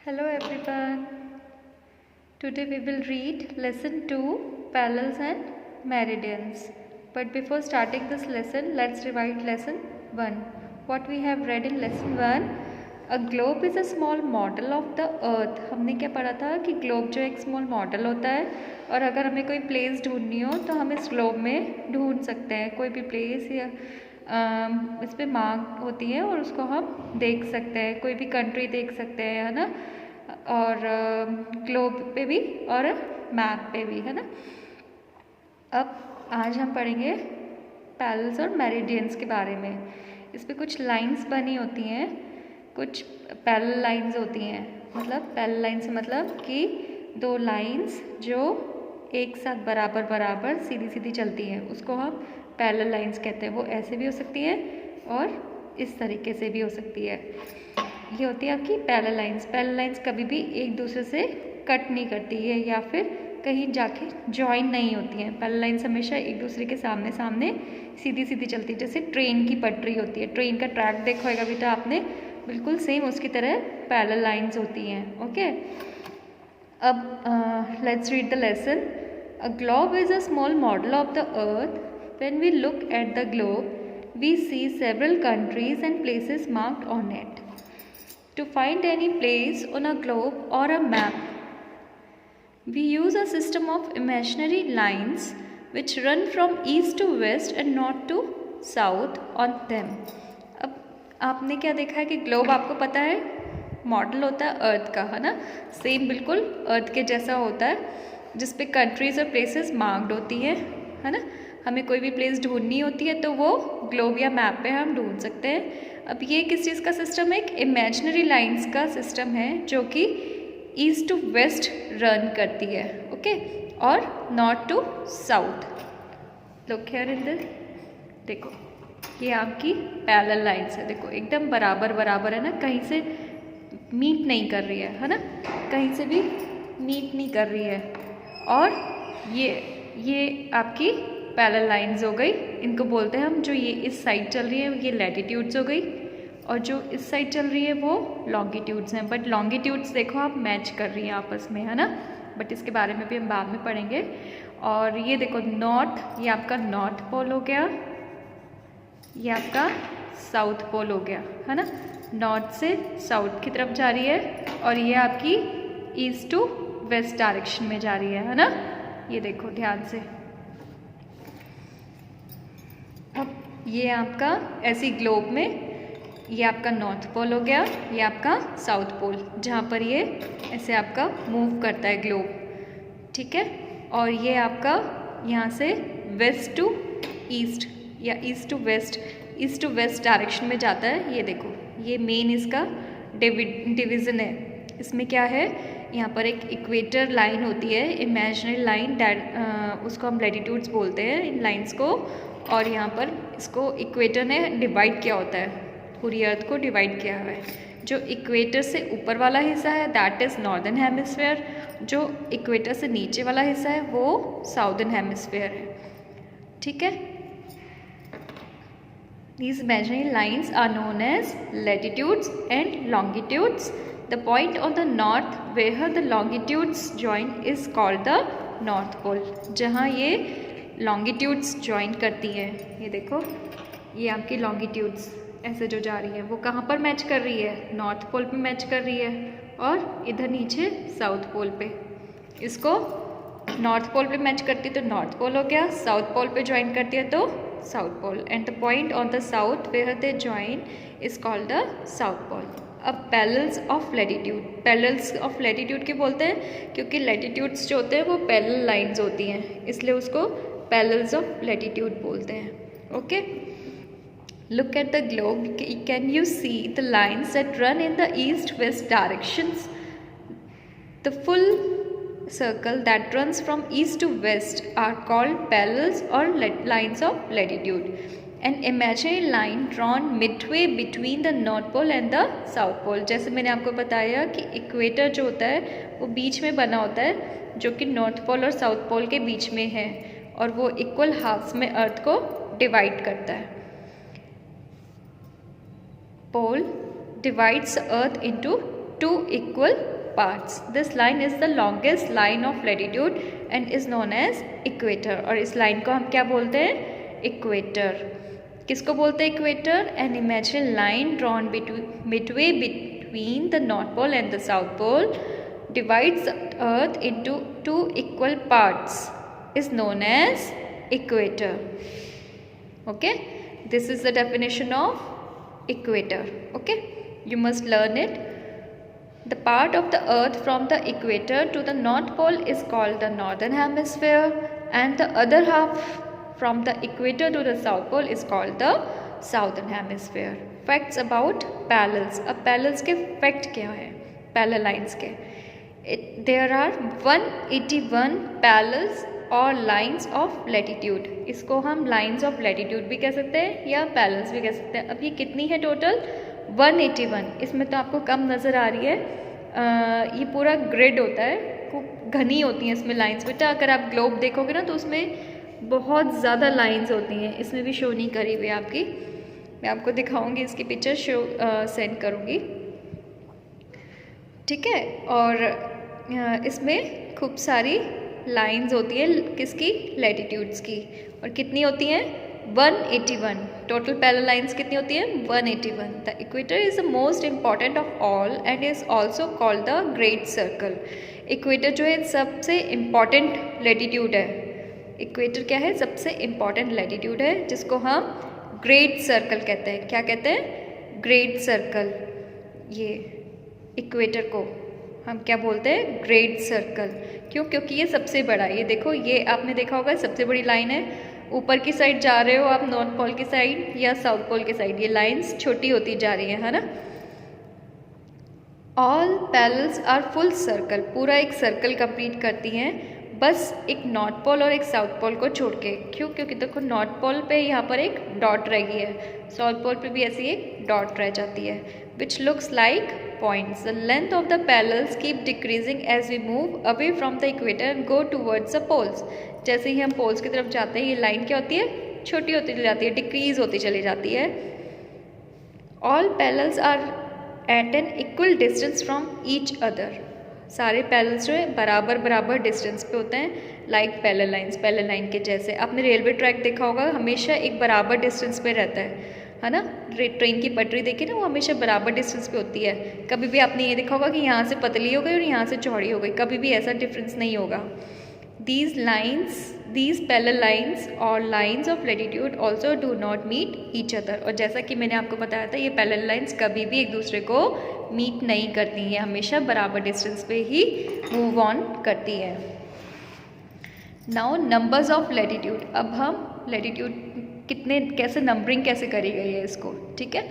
Hello everyone. Today we will read lesson 2 Parallels and Meridians. But before starting this lesson, let's revise lesson 1. What we have read in lesson 1, a globe is a small model of the earth. हमने क्या पढ़ा था कि globe जो एक small model होता है और अगर हमें कोई प्लेस ढूंढनी हो तो हम इस ग्लोब में ढूंढ सकते हैं कोई भी प्लेस या इस पर मार्क होती है और उसको हम देख सकते हैं, कोई भी कंट्री देख सकते हैं, है ना, और ग्लोब पे भी और मैप पे भी, है ना। अब आज हम पढ़ेंगे पैरेलल्स और मेरिडियंस के बारे में। इस पे कुछ लाइंस बनी होती हैं, कुछ पैरेलल लाइंस होती हैं। मतलब पैरेलल लाइंस मतलब कि दो लाइंस जो एक साथ बराबर बराबर सीधी सीधी चलती हैं उसको हम पैरेलल लाइंस कहते हैं। वो ऐसे भी हो सकती है और इस तरीके से भी हो सकती है। ये होती है आपकी पैरेलल लाइंस। पैरेलल लाइंस कभी भी एक दूसरे से कट नहीं करती है या फिर कहीं जाके जॉइन नहीं होती हैं। पैरेलल लाइंस हमेशा एक दूसरे के सामने सामने सीधी सीधी चलती है, जैसे ट्रेन की पटरी होती है। ट्रेन का ट्रैक देखा होगा बेटा आपने, बिल्कुल सेम उसकी तरह पैरेलल लाइंस होती हैं। ओके, अब let's read the lesson. A globe is a small model of the earth. When we look at the globe we see several countries and places marked on it. To find any place on a globe or a map, we use a system of imaginary lines which run from east to west and north to south on them. अब आपने क्या देखा है कि globe आपको पता है model होता है अर्थ का, है ना, सेम बिल्कुल अर्थ के जैसा होता है जिस पे कंट्रीज और प्लेसेस मार्क्ड होती है ना। हमें कोई भी प्लेस ढूंढनी होती है तो वो ग्लोब या मैप पे हम ढूंढ सकते हैं। अब ये किस चीज़ का सिस्टम है? एक इमेजिनरी लाइंस का सिस्टम है जो कि ईस्ट टू वेस्ट रन करती है, ओके, और north to south. Look here in this, देखो ये आपकी पैरेलल लाइंस है। देखो एकदम बराबर बराबर है ना, कहीं से मीट नहीं कर रही है ना, कहीं से भी मीट नहीं कर रही है। और ये आपकी पैरेलल लाइंस हो गई, इनको बोलते हैं हम। जो ये इस साइड चल रही है ये लैटिट्यूड्स हो गई और जो इस साइड चल रही है वो लॉन्गिट्यूड्स हैं। बट लॉन्गिट्यूड्स देखो आप मैच कर रही हैं आपस में, है ना, बट इसके बारे में भी हम बाद में पढ़ेंगे। और ये देखो नॉर्थ, ये आपका नॉर्थ पोल हो गया, ये आपका साउथ पोल हो गया, है ना। नॉर्थ से साउथ की तरफ जा रही है और ये आपकी ईस्ट टू वेस्ट डायरेक्शन में जा रही है ना। ये देखो ध्यान से। अब ये आपका ऐसी ग्लोब में ये आपका नॉर्थ पोल हो गया, ये आपका साउथ पोल, जहाँ पर ये ऐसे आपका मूव करता है ग्लोब, ठीक है। और ये आपका यहाँ से वेस्ट टू ईस्ट या ईस्ट टू वेस्ट डायरेक्शन में जाता है। ये देखो ये मेन इसका डिवीज़न है। इसमें क्या है, यहाँ पर एक इक्वेटर लाइन होती है, इमेजिनरी लाइन, उसको हम लैटिट्यूड्स बोलते हैं इन लाइंस को। और यहाँ पर इसको इक्वेटर ने डिवाइड किया होता है, पूरी अर्थ को डिवाइड किया हुआ है। जो इक्वेटर से ऊपर वाला हिस्सा है दैट इज़ नॉर्दर्न हेमिस्फेयर, जो इक्वेटर से नीचे वाला हिस्सा है वो साउदर्न हेमिस्फेयर है, ठीक है। These imaginary lines are known as latitudes and longitudes. The point on the north where the longitudes join is called the North Pole. जहाँ ये longitudes join करती हैं, ये देखो ये आपकी longitudes ऐसे जो जा रही है वो कहाँ पर मैच कर रही है? नॉर्थ पोल पे मैच कर रही है और इधर नीचे साउथ पोल पे। इसको नॉर्थ पोल पे मैच करती है तो नॉर्थ पोल हो गया, साउथ पोल पे ज्वाइन करती है तो south pole, and the point on the south where they join is called the south pole. अब parallels of latitude, parallels of latitude क्यों बोलते हैं? क्योंकि लैटिट्यूड्स जो होते हैं वो पैरेलल लाइंस होती हैं, इसलिए उसको पैरेलल्स ऑफ लैटिट्यूड बोलते हैं, okay. Look at the globe. Can you see the lines that run in the east-west directions? The full circle that runs from east to west are called parallels or lines of latitude. An imaginary line drawn midway between the North Pole and the South Pole. जैसे मैंने आपको बताया कि equator जो होता है वो बीच में बना होता है, जो कि नॉर्थ पोल और साउथ पोल के बीच में है, और वो इक्वल हाफ्स में अर्थ को डिवाइड करता है। Pole divides Earth into 2 equal parts. This line is the longest line of latitude and is known as equator. और इस लाइन को हम क्या बोलते हैं? इक्वेटर. किसको बोलते हैं equator? An imaginary line drawn midway between the North Pole and the South Pole divides the Earth into 2 equal parts is known as equator. Okay, this is the definition of equator. Okay, you must learn it. The part of the earth from the equator to the north pole is called the northern hemisphere, and the other half from the equator to the south pole is called the southern hemisphere. Facts about parallels. अब parallels के fact क्या है? Parallel lines के. There are 181 parallels और lines of latitude. इसको हम lines of latitude भी कह सकते हैं या पैरेलल्स भी कह सकते हैं. अब ये कितनी है टोटल? 181. इसमें तो आपको कम नज़र आ रही है. ये पूरा ग्रिड होता है, खूब घनी होती हैं इसमें लाइन्स. बेटा अगर आप ग्लोब देखोगे ना तो उसमें बहुत ज़्यादा लाइन्स होती हैं. इसमें भी शो नहीं करी हुई आपकी. मैं आपको दिखाऊंगी, इसकी पिक्चर सेंड करूँगी. ठीक है. और इसमें खूब सारी लाइंस होती है किसकी? लैटिट्यूड्स की. और कितनी होती हैं? 181. टोटल पैरेलल लाइंस कितनी होती हैं? 181. The equator is the most important of all and is also called the great circle. Equator जो है सबसे इम्पॉर्टेंट लैटिट्यूड है. इक्वेटर क्या है? सबसे इम्पॉर्टेंट लैटिट्यूड है जिसको हम ग्रेट सर्कल कहते हैं. क्या कहते हैं? Great circle. ये इक्वेटर को हम क्या बोलते हैं? Great circle. क्यों? क्योंकि ये सबसे बड़ा है. ये देखो, ये आपने देखा होगा सबसे बड़ी लाइन है. ऊपर की साइड जा रहे हो आप नॉर्थ पोल की साइड या साउथ पोल की साइड, ये लाइंस छोटी होती जा रही है ना. All parallels are full circle. पूरा एक सर्कल कंप्लीट करती हैं, बस एक नॉर्थ पोल और एक साउथ पोल को छोड़ के. क्यों? क्योंकि देखो नॉर्थ पोल पे यहाँ पर एक डॉट रह गई है, साउथ पोल पे भी ऐसी एक डॉट रह जाती है, which looks like points. The length of the parallels keep decreasing as we move away from the equator and go towards the poles. जैसे ही हम पोल्स की तरफ जाते हैं ये लाइन क्या होती है? छोटी होती चली जाती है, डिक्रीज होती चली जाती है. All parallels are at an equal distance from each other. सारे पैरेलल्स जो है बराबर बराबर डिस्टेंस पे होते हैं. Like parallel lines, parallel line के जैसे. आपने रेलवे ट्रैक देखा होगा, हमेशा एक बराबर डिस्टेंस पे रहता है ना. ट्रेन की पटरी देखिए ना, वो हमेशा बराबर डिस्टेंस पे होती है. कभी भी आपने ये देखा होगा कि यहाँ से पतली हो गई और यहाँ से चौड़ी हो गई, कभी भी ऐसा डिफरेंस नहीं होगा. These parallel lines or lines of latitude also do not meet each other. और जैसा कि मैंने आपको बताया था, ये parallel lines कभी भी एक दूसरे को मीट नहीं करती हैं, हमेशा बराबर डिस्टेंस पे ही मूव ऑन करती है. Now numbers of latitude. अब हम लैटिट्यूड कितने, कैसे नंबरिंग कैसे करी गई है इसको. ठीक है.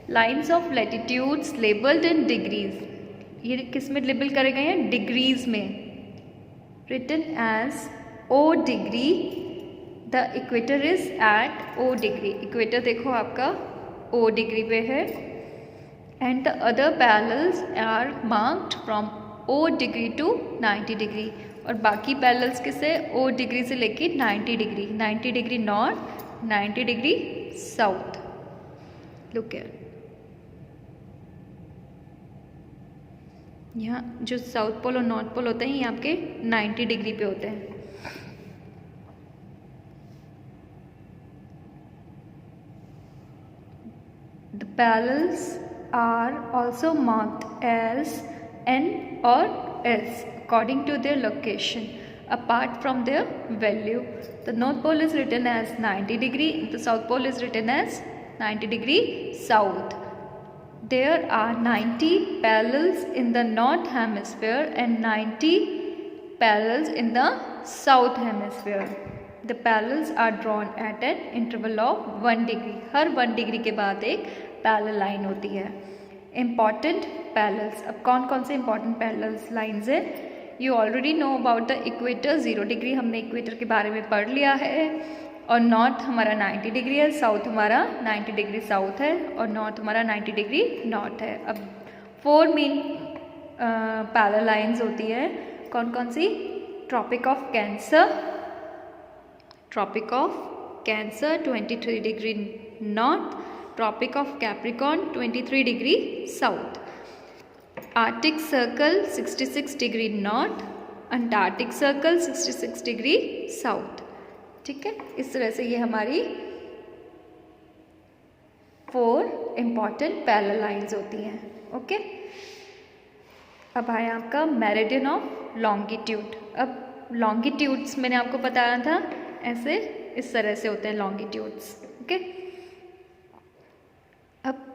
Lines of latitudes labelled in degrees. ये किस में लेबल करे गए हैं? डिग्रीज में. written as O degree. The equator is at O degree. Equator देखो आपका O डिग्री पे है. And the other parallels are marked from O degree to 90 degree. और बाकी पैरेलल्स किसे? O डिग्री से लेके 90 degree. 90 degree north, 90 degree south. Look here. यहाँ जो साउथ पोल और नॉर्थ पोल होते हैं ये आपके 90 डिग्री पे होते हैं. The parallels are also marked as N or S according to their location apart from their value. The north pole is written as 90 degree, the south pole is written as 90 degree south. There are 90 parallels in the north hemisphere and 90 parallels in the south hemisphere. The parallels are drawn at an interval of 1 degree. Her 1 degree के बाद एक parallel line होती है. Important parallels. अब कौन कौन से important parallels lines है? You already know about the equator. 0 degree हमने इक्वेटर के बारे में पढ़ लिया है. और नॉर्थ हमारा 90 डिग्री है, साउथ हमारा 90 डिग्री साउथ है और नॉर्थ हमारा 90 डिग्री नॉर्थ है. अब 4 मेन पैरेलल लाइंस होती है. कौन कौन सी? Tropic of cancer, tropic of cancer 23 degree north, tropic of capricorn 23 degree south. Arctic circle 66 degree north, antarctic circle 66 degree south. ठीक है, इस तरह से ये हमारी 4 इम्पॉर्टेंट पैरेलल लाइंस होती हैं। ओके, अब आया आपका मेरिडियन ऑफ लॉन्गिट्यूड। अब लॉन्गिट्यूड्स मैंने आपको बताया था ऐसे इस तरह से होते हैं लॉन्गिट्यूड्स। ओके, अब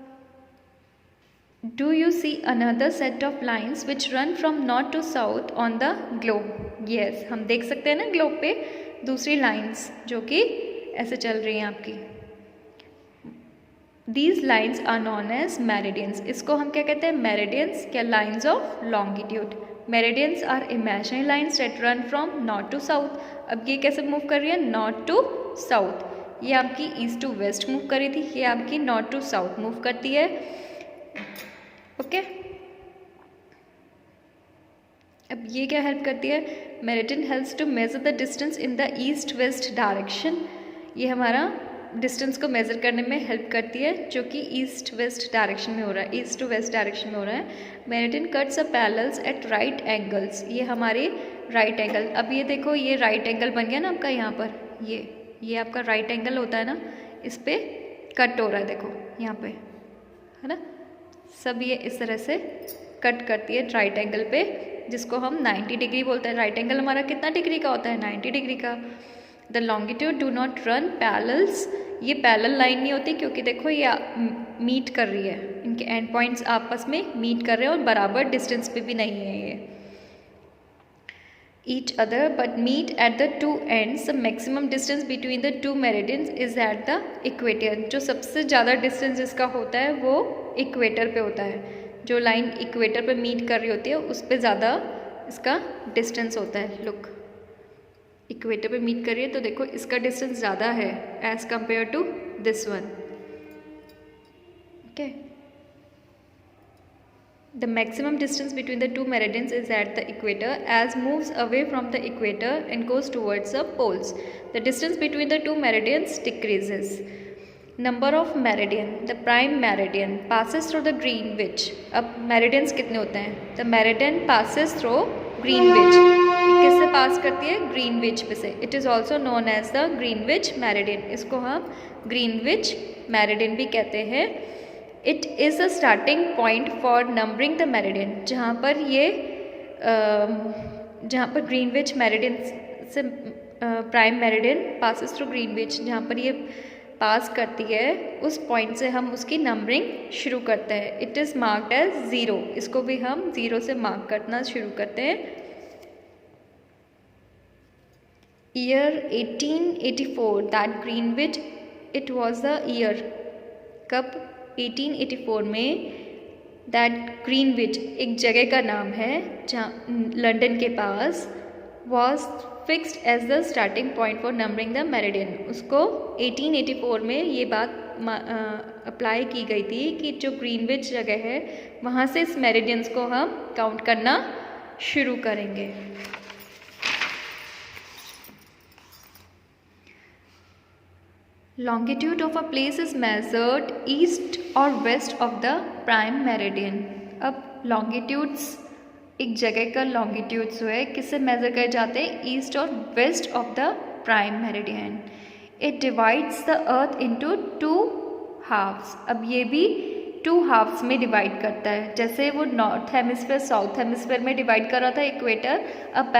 do you see another set of lines which run from north to south on the globe? Yes, हम देख सकते हैं ना ग्लोब पे दूसरी लाइन्स जो कि ऐसे चल रही हैं आपकी। These lines are known as meridians. इसको हम क्या कहते हैं? Meridians, क्या lines of longitude. Meridians are imaginary lines that run from north to south. अब ये कैसे मूव कर रही है? North to south. ये आपकी ईस्ट टू वेस्ट मूव कर रही थी, ये आपकी नॉर्थ टू साउथ मूव करती है। ओके, अब ये क्या हेल्प करती है? Meridian helps to measure the distance in the east west direction. ये हमारा डिस्टेंस को मेज़र करने में हेल्प करती है जो कि ईस्ट वेस्ट डायरेक्शन में हो रहा है, ईस्ट टू वेस्ट डायरेक्शन में हो रहा है। मेरिडियन कट्स अ पैरेलल्स एट राइट एंगल्स। ये हमारे राइट एंगल, अब ये देखो ये राइट एंगल बन गया ना आपका यहाँ पर, ये आपका राइट एंगल होता है ना, इस पे कट हो रहा है, देखो यहाँ पे है ना, सब ये इस तरह से कट करती है राइट एंगल पे, जिसको हम 90 डिग्री बोलते हैं। राइट एंगल हमारा कितना डिग्री का होता है? 90 डिग्री का। The longitude do not run parallels. ये पैरेलल लाइन नहीं होती क्योंकि देखो ये मीट कर रही है, इनके एंड पॉइंट्स आपस में मीट कर रहे हैं और बराबर डिस्टेंस पे भी नहीं है ये each other but meet at the two ends. The maximum distance between the two meridians is at the equator. जो सबसे ज़्यादा डिस्टेंस इसका होता है वो इक्वेटर पे होता है। जो लाइन इक्वेटर पे मीट कर रही होती है उस पर ज़्यादा इसका डिस्टेंस होता है। लुक, इक्वेटर पे मीट कर रही है तो देखो इसका डिस्टेंस ज़्यादा है as compare to this one. Okay, the maximum distance between the two meridians is at the equator as moves away from the equator and goes towards the poles. The distance between the two meridians decreases. Number of meridian, the prime meridian passes through the Greenwich. अब meridians कितने होते हैं? The meridian passes through Greenwich. किससे pass करती है? Greenwich पे से। It is also known as the Greenwich meridian. इसको हम ग्रीनविच मेरिडियन भी कहते हैं। It is a starting point for numbering the meridian. जहाँ पर ग्रीनविच मेरिडियन से prime meridian passes through Greenwich, जहाँ पर ये पास करती है उस पॉइंट से हम उसकी नंबरिंग शुरू करते हैं। It is marked as 0। इसको भी हम 0 से मार्क करना शुरू करते हैं। Year 1884 that Greenwich it was the year। कब? 1884 में that Greenwich एक जगह का नाम है जहाँ लंदन के पास was fixed as the starting point for numbering the meridian। उसको 1884 में ये बात अप्लाई की गई थी कि जो ग्रीनविच जगह है वहाँ से इस मेरिडियंस को हम काउंट करना शुरू करेंगे। Longitude of a place is measured east or west of the prime meridian। अब longitudes एक जगह का longitude जो है किससे मेज़र करे जाते हैं? ईस्ट और west of the prime meridian. It divides the earth into 2 halves. अब ये भी 2 हाफ्स में डिवाइड करता है। जैसे वो नॉर्थ हेमिस्फेयर साउथ हेमिस्फेयर में डिवाइड कर रहा था इक्वेटर, अब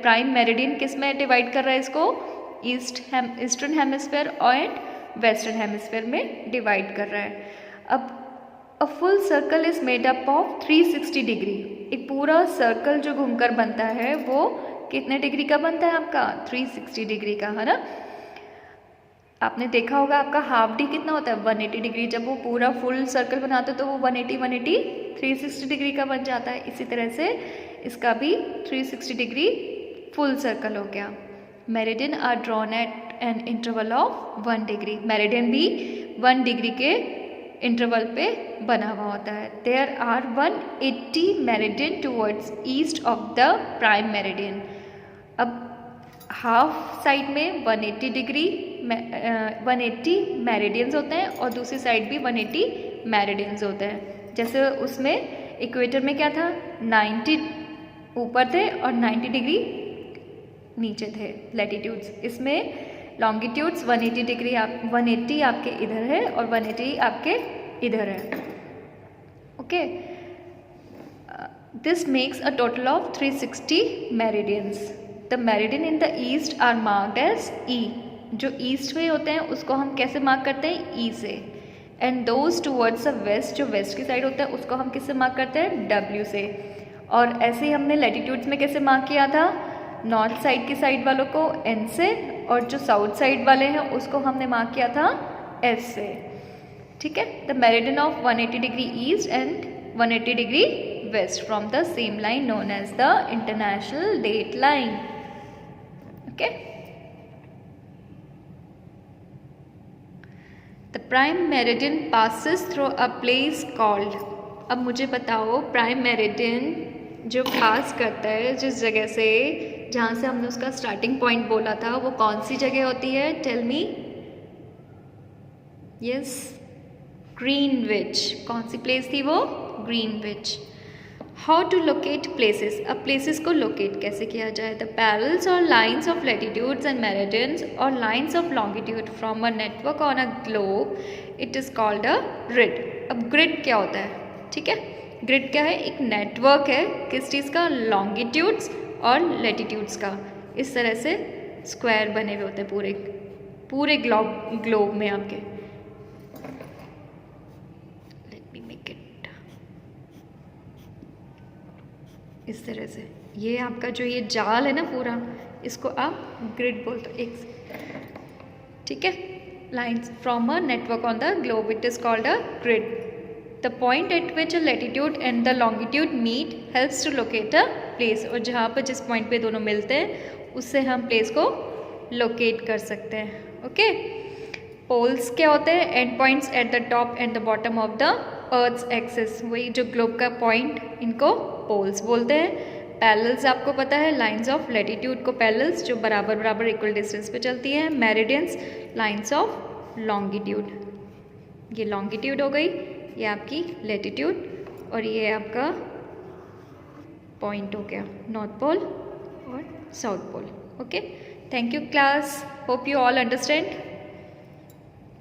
प्राइम मेरिडियन किस में डिवाइड कर रहा है इसको? Eastern hemisphere and western hemisphere में डिवाइड कर रहा है। अब a full circle is made up of 360 degree. एक पूरा सर्कल जो घूमकर बनता है वो कितने डिग्री का बनता है आपका? 360 डिग्री का, है ना। आपने देखा होगा आपका हाफ डी कितना होता है? 180 डिग्री। जब वो पूरा फुल सर्कल बनाते तो वो 180 360 डिग्री का बन जाता है। इसी तरह से इसका भी 360 डिग्री फुल सर्कल हो गया। Meridian are drawn at an interval of 1 degree. Meridian भी 1 डिग्री के इंटरवल पे बना हुआ होता है। There are 180 meridian towards east of the prime meridian. अब हाफ साइड में 180 डिग्री 180 मेरिडियंस होते हैं और दूसरी साइड भी 180 मेरिडियंस होते हैं। जैसे उसमें इक्वेटर में क्या था, 90 ऊपर थे और 90 डिग्री नीचे थे लैटिट्यूड्स। इसमें लॉन्गिट्यूड्स 180 डिग्री 180 आपके इधर है और 180 आपके इधर है। Okay, this makes a total of 360 meridians. The meridian in the east are marked as E. जो ईस्ट में होते हैं उसको हम कैसे मार्क करते हैं, ई से। And those towards the west, जो वेस्ट की साइड होता है उसको हम किससे मार्क करते हैं, डब्ल्यू से। और ऐसे ही हमने लैटिट्यूड्स में कैसे मार्क किया था, नॉर्थ साइड की साइड वालों को एन से, और जो साउथ साइड वाले हैं उसको हमने मार्क किया था एस से। ठीक है, the meridian of 180 degree east and 180 degree west from the same line known as the international date line. Okay, the prime meridian passes through a place called. अब मुझे बताओ, प्राइम मेरिडियन जो पास करता है जिस जगह से, जहाँ से हमने उसका स्टार्टिंग पॉइंट बोला था, वो कौन सी जगह होती है, टेल मी। Yes, Greenwich. कौन सी प्लेस थी वो, Greenwich. How to locate places. अब प्लेसेस को लोकेट कैसे किया जाए, द पैरेलल्स और lines of latitudes and meridians और lines of longitude from a network on a globe, it is called a grid. अब ग्रिड क्या होता है, ठीक है, ग्रिड क्या है, एक नेटवर्क है, किस चीज़ का, लॉन्गिट्यूड्स और लैटिट्यूड्स का। इस तरह से स्क्वायर बने हुए होते हैं पूरे पूरे ग्लोब में आपके। लेट मी मेक इट इस तरह से। ये आपका जो ये जाल है ना पूरा, इसको आप ग्रिड बोलते हो। एक, ठीक है, lines from a network on the globe, it is called a grid. The point at which a latitude and the longitude meet helps to locate a place. और जहाँ पर जिस पॉइंट पे दोनों मिलते हैं उससे हम प्लेस को लोकेट कर सकते हैं। ओके, पोल्स क्या होते हैं, and points at the top and the bottom of the earth's axis. वही जो ग्लोब का पॉइंट, इनको पोल्स बोलते हैं। पैरेलल्स आपको पता है, लाइंस ऑफ लैटिट्यूड को पैरेलल्स, जो बराबर बराबर इक्वल डिस्टेंस पे चलती है। Meridians, lines of longitude. ये लॉन्गिट्यूड हो गई, ये आपकी लैटिट्यूड, और ये आपका पॉइंट हो गया, नॉर्थ पोल और south pole. Okay, thank you class, hope you all understand.